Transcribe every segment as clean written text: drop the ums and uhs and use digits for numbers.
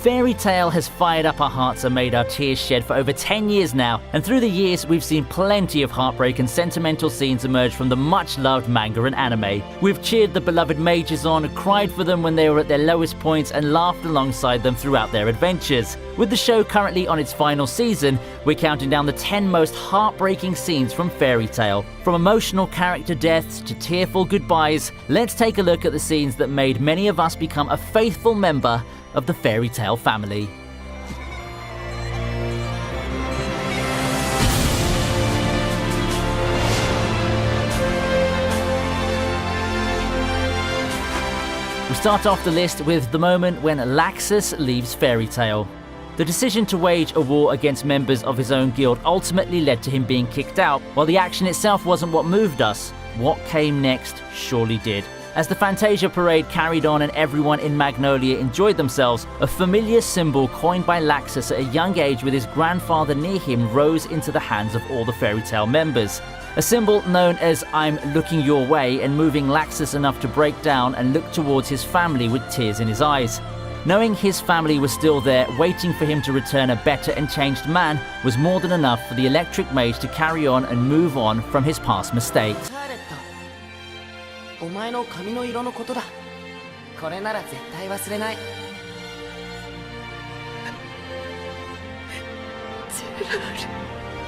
Fairy Tail has fired up our hearts and made our tears shed for over 10 years now, and through the years we've seen plenty of heartbreak and sentimental scenes emerge from the much-loved manga and anime. We've cheered the beloved mages on, cried for them when they were at their lowest points, and laughed alongside them throughout their adventures. With the show currently on its final season, we're counting down the 10 most heartbreaking scenes from Fairy Tail. From emotional character deaths to tearful goodbyes, let's take a look at the scenes that made many of us become a faithful member of the Fairy Tail family. We start off the list with the moment when Laxus leaves Fairy Tail. The decision to wage a war against members of his own guild ultimately led to him being kicked out. While the action itself wasn't what moved us, what came next surely did. As the Fantasia parade carried on and everyone in Magnolia enjoyed themselves, a familiar symbol coined by Laxus at a young age with his grandfather near him rose into the hands of all the Fairy Tail members. A symbol known as "I'm looking your way" and moving Laxus enough to break down and look towards his family with tears in his eyes. Knowing his family was still there, waiting for him to return a better and changed man, was more than enough for the Electric Mage to carry on and move on from his past mistakes. お前の髪の色のことだ。これなら絶対忘れない。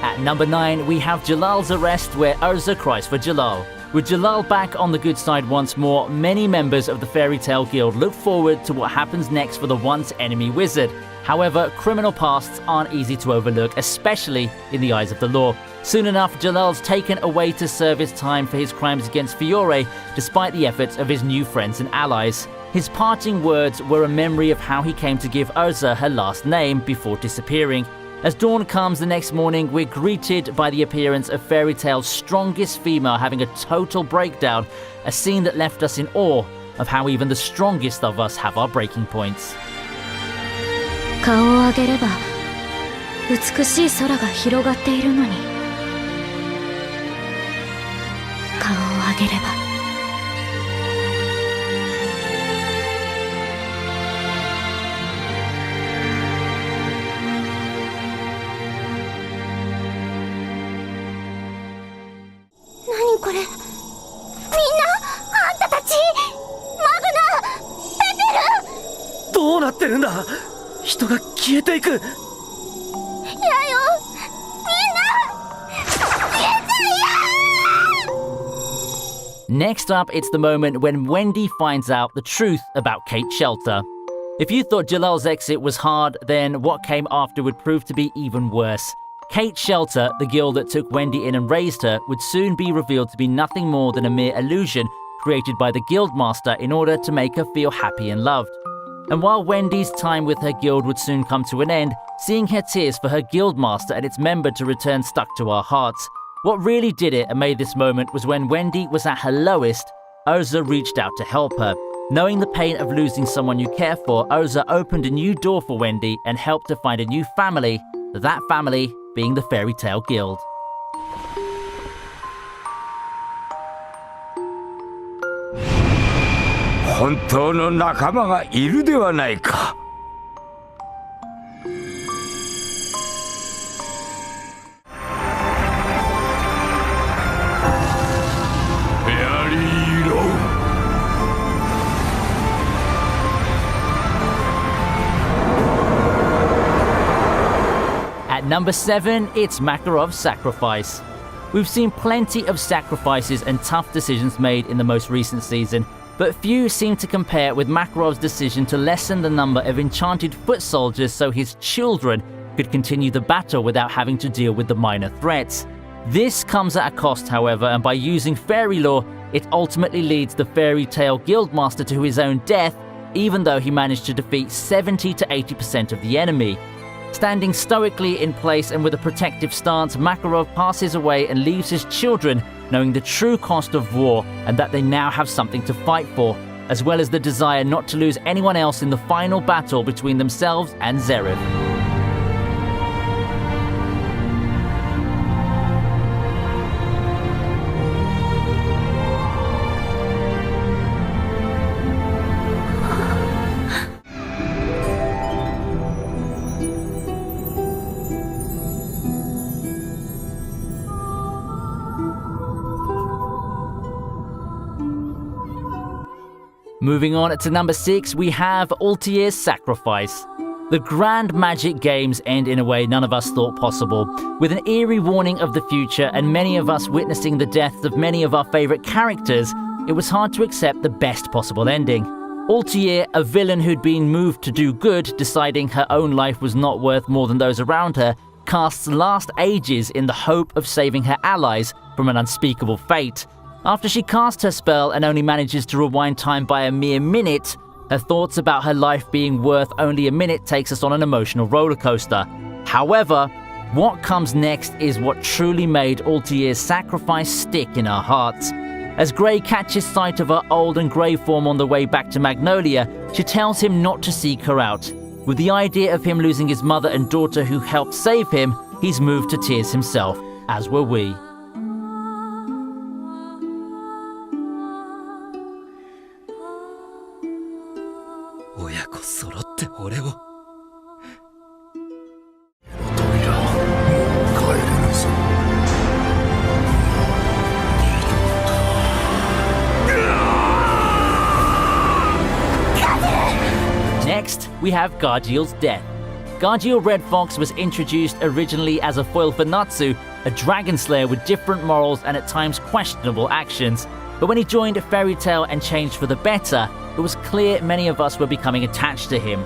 At number 9, we have Jalal's arrest, where Urza cries for Jalal. With Jalal back on the good side once more, many members of the Fairy Tail Guild look forward to what happens next for the once-enemy wizard. However, criminal pasts aren't easy to overlook, especially in the eyes of the law. Soon enough, Jalal's taken away to serve his time for his crimes against Fiore, despite the efforts of his new friends and allies. His parting words were a memory of how he came to give Urza her last name before disappearing. As dawn comes the next morning, we're greeted by the appearance of Fairy Tail's strongest female having a total breakdown, a scene that left us in awe of how even the strongest of us have our breaking points. 顔を上げれば美しい空が広がっているのに、顔を上げれば何これ、みんなあんたたち、マグナ、ペペル、どうなってるんだ。人が消えていく。やよ、みんな消えていや。Next up, it's the moment when Wendy finds out the truth about Kate Shelter. If you thought Jalal's exit was hard, then what came after would prove to be even worse. Kate Shelter, the guild that took Wendy in and raised her, would soon be revealed to be nothing more than a mere illusion created by the guildmaster in order to make her feel happy and loved. And while Wendy's time with her guild would soon come to an end, seeing her tears for her guildmaster and its member to return stuck to our hearts. What really did it and made this moment was when Wendy was at her lowest, Urza reached out to help her. Knowing the pain of losing someone you care for, Urza opened a new door for Wendy and helped her find a new family, that family being the Fairy Tail Guild. 本当の仲間がいるではないか。フェアリーロー。At number 7, it's Makarov's sacrifice. We've seen plenty of sacrifices and tough decisions made in the most recent season, but few seem to compare with Makarov's decision to lessen the number of enchanted foot soldiers so his children could continue the battle without having to deal with the minor threats. This comes at a cost, however, and by using fairy law, it ultimately leads the Fairy Tail Guildmaster to his own death, even though he managed to defeat 70 to 80% of the enemy. Standing stoically in place and with a protective stance, Makarov passes away and leaves his children knowing the true cost of war and that they now have something to fight for, as well as the desire not to lose anyone else in the final battle between themselves and Zeref. Moving on to number 6, we have Altier's Sacrifice. The grand magic games end in a way none of us thought possible, with an eerie warning of the future and many of us witnessing the deaths of many of our favourite characters. It was hard to accept the best possible ending. Altier, a villain who'd been moved to do good, deciding her own life was not worth more than those around her, casts last ages in the hope of saving her allies from an unspeakable fate. After she casts her spell and only manages to rewind time by a mere minute, her thoughts about her life being worth only a minute takes us on an emotional rollercoaster. However, what comes next is what truly made Altier's sacrifice stick in our hearts. As Grey catches sight of her old and grey form on the way back to Magnolia, she tells him not to seek her out. With the idea of him losing his mother and daughter who helped save him, he's moved to tears himself, as were we. Next, we have Gargiel's death. Gargiel Red Fox was introduced originally as a foil for Natsu, a dragon slayer with different morals and at times questionable actions. But when he joined Fairy Tail and changed for the better, it was clear many of us were becoming attached to him.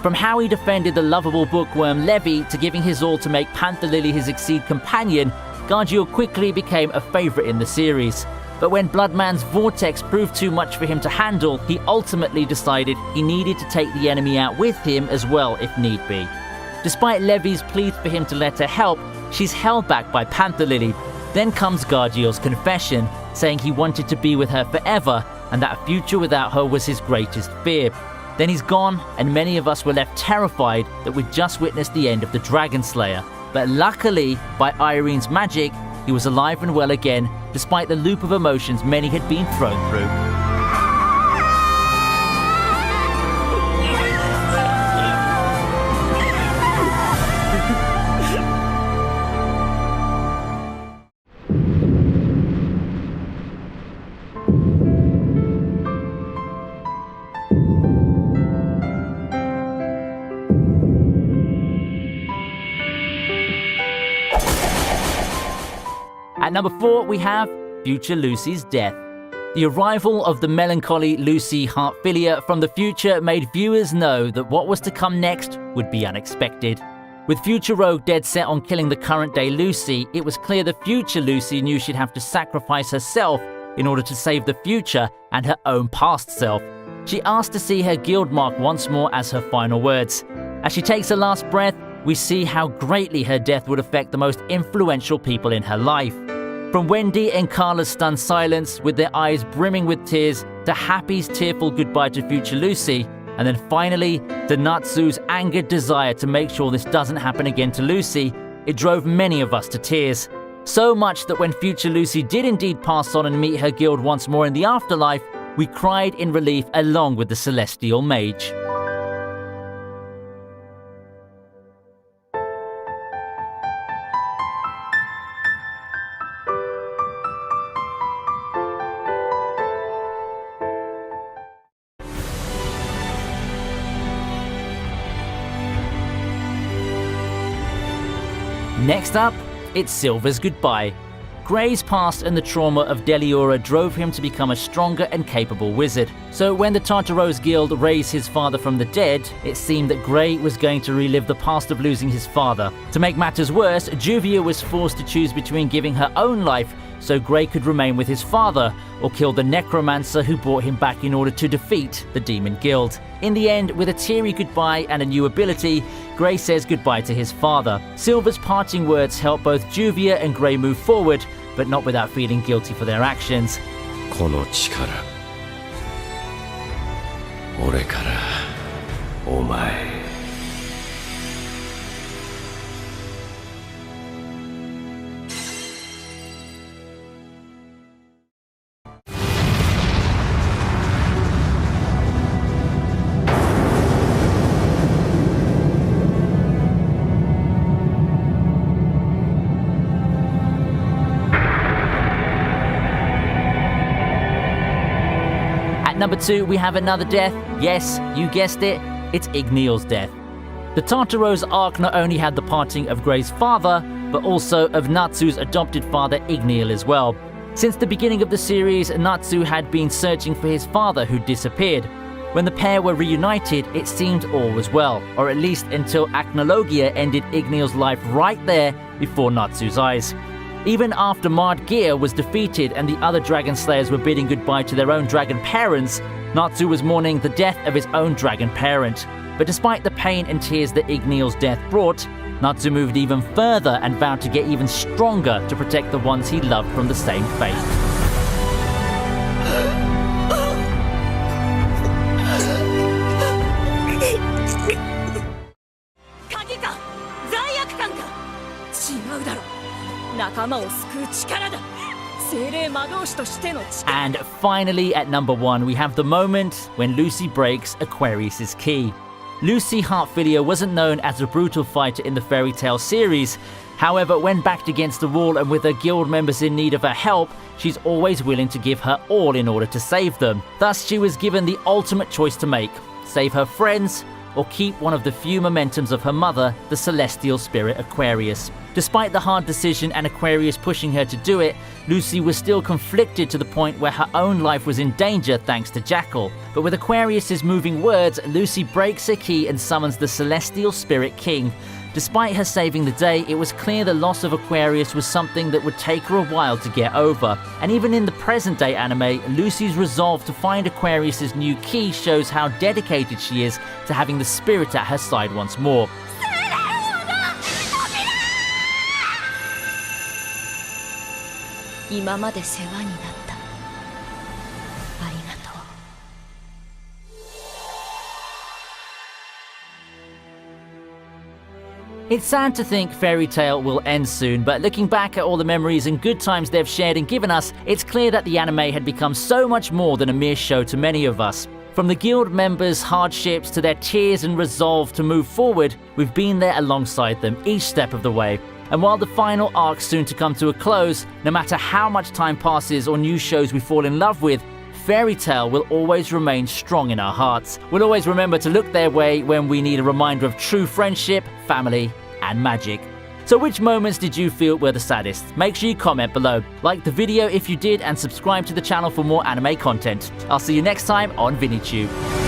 From how he defended the lovable bookworm Levi to giving his all to make Panther Lily his Exceed companion, Gargiel quickly became a favourite in the series. But when Bloodman's vortex proved too much for him to handle, he ultimately decided he needed to take the enemy out with him as well if need be. Despite Levi's pleas for him to let her help, she's held back by Panther Lily. Then comes Gargiel's confession, saying he wanted to be with her forever and that a future without her was his greatest fear. Then he's gone, and many of us were left terrified that we'd just witnessed the end of the Dragon Slayer. But luckily, by Irene's magic, he was alive and well again, despite the loop of emotions many had been thrown through. At number 4, we have Future Lucy's death. The arrival of the melancholy Lucy Heartfilia from the future made viewers know that what was to come next would be unexpected. With Future Rogue dead set on killing the current-day Lucy, it was clear the future Lucy knew she'd have to sacrifice herself in order to save the future and her own past self. She asked to see her guild mark once more as her final words. As she takes her last breath, we see how greatly her death would affect the most influential people in her life. From Wendy and Carla's stunned silence with their eyes brimming with tears, to Happy's tearful goodbye to future Lucy, and then finally to Natsu's angered desire to make sure this doesn't happen again to Lucy, it drove many of us to tears. So much that when future Lucy did indeed pass on and meet her guild once more in the afterlife, we cried in relief along with the Celestial Mage. Next up, it's Silver's goodbye. Grey's past and the trauma of Deliora drove him to become a stronger and capable wizard. So when the Tartaros Guild raised his father from the dead, it seemed that Grey was going to relive the past of losing his father. To make matters worse, Juvia was forced to choose between giving her own life so Grey could remain with his father, or kill the necromancer who brought him back in order to defeat the Demon Guild. In the end, with a teary goodbye and a new ability, Grey says goodbye to his father. Silver's parting words help both Juvia and Grey move forward, but not without feeling guilty for their actions. この力俺からお前 number 2, we have another death. Yes, you guessed it, it's Igneal's death. The Tartaro's arc not only had the parting of Grey's father, but also of Natsu's adopted father Igneal as well. Since the beginning of the series, Natsu had been searching for his father who disappeared. When the pair were reunited, it seemed all was well, or at least until Acnologia ended Igneal's life right there before Natsu's eyes. Even after Mard Gear was defeated and the other Dragon Slayers were bidding goodbye to their own dragon parents, Natsu was mourning the death of his own dragon parent. But despite the pain and tears that Igneal's death brought, Natsu moved even further and vowed to get even stronger to protect the ones he loved from the same fate. And finally, at number 1, we have the moment when Lucy breaks Aquarius' key. Lucy Heartfilia wasn't known as a brutal fighter in the Fairy Tail series. However, when backed against the wall and with her guild members in need of her help, she's always willing to give her all in order to save them. Thus, she was given the ultimate choice to make: save her friends or keep one of the few mementums of her mother, the celestial spirit Aquarius. Despite the hard decision and Aquarius pushing her to do it, Lucy was still conflicted to the point where her own life was in danger thanks to Jackal. But with Aquarius's moving words, Lucy breaks her key and summons the celestial spirit king. Despite her saving the day, it was clear the loss of Aquarius was something that would take her a while to get over. And even in the present day anime, Lucy's resolve to find Aquarius's new key shows how dedicated she is to having the spirit at her side once more. It's sad to think Fairy Tail will end soon, but looking back at all the memories and good times they've shared and given us, it's clear that the anime had become so much more than a mere show to many of us. From the guild members' hardships to their tears and resolve to move forward, we've been there alongside them each step of the way. And while the final arc's soon to come to a close, no matter how much time passes or new shows we fall in love with, Fairy Tail will always remain strong in our hearts. We'll always remember to look their way when we need a reminder of true friendship, family, and magic. So which moments did you feel were the saddest? Make sure you comment below. Like the video if you did and subscribe to the channel for more anime content. I'll see you next time on ViniTube.